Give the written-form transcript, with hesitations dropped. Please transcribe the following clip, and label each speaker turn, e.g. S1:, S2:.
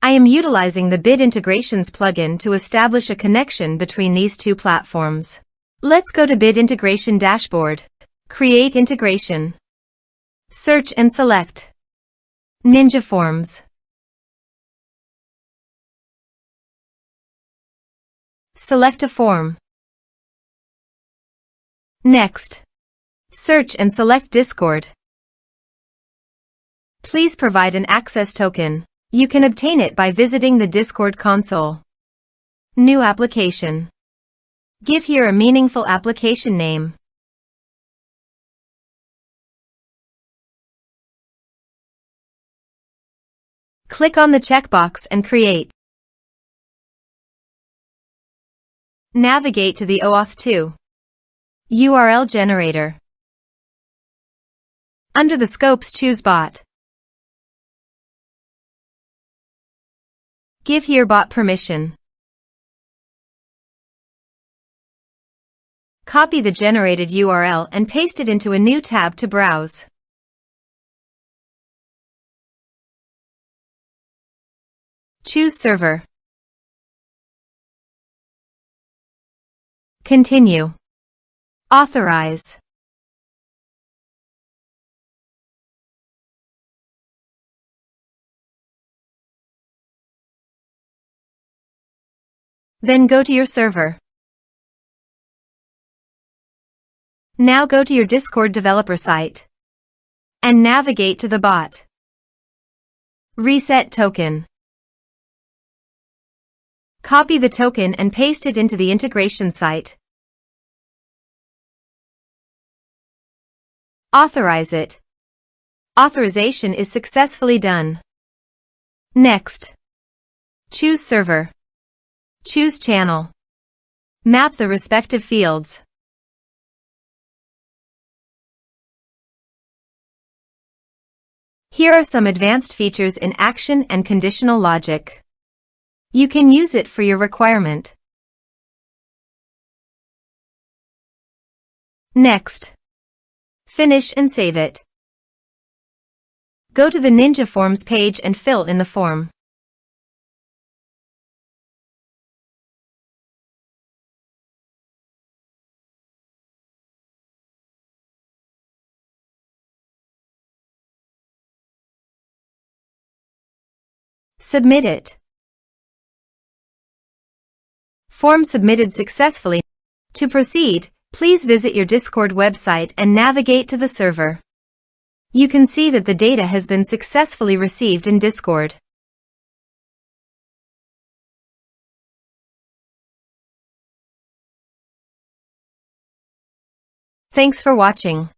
S1: I am utilizing the Bid Integrations plugin to establish a connection between these two platforms. Let's go to Bid Integration Dashboard. Create Integration. Search and select Ninja Forms. Select a form. Next, search and select Discord. Please provide an access token. You can obtain it by visiting the Discord console. New application. Give here a meaningful application name. Click on the checkbox and create. Navigate to the OAuth 2 URL generator. Under the scopes, choose bot. Give here bot permission. Copy the generated URL and paste it into a new tab to browse. Choose server. Continue. Authorize. Then go to your server. Now go to your Discord developer site and navigate to the bot. Reset token. Copy the token and paste it into the integration site. Authorize it. Authorization is successfully done. Next, choose server. Choose channel. Map the respective fields. Here are some advanced features in action and conditional logic. You can use it for your requirement. Next, finish and save it. Go to the Ninja Forms page and fill in the form. Submit it. Form submitted successfully. To proceed, please visit your Discord website and navigate to the server. You can see that the data has been successfully received in Discord. Thanks for watching.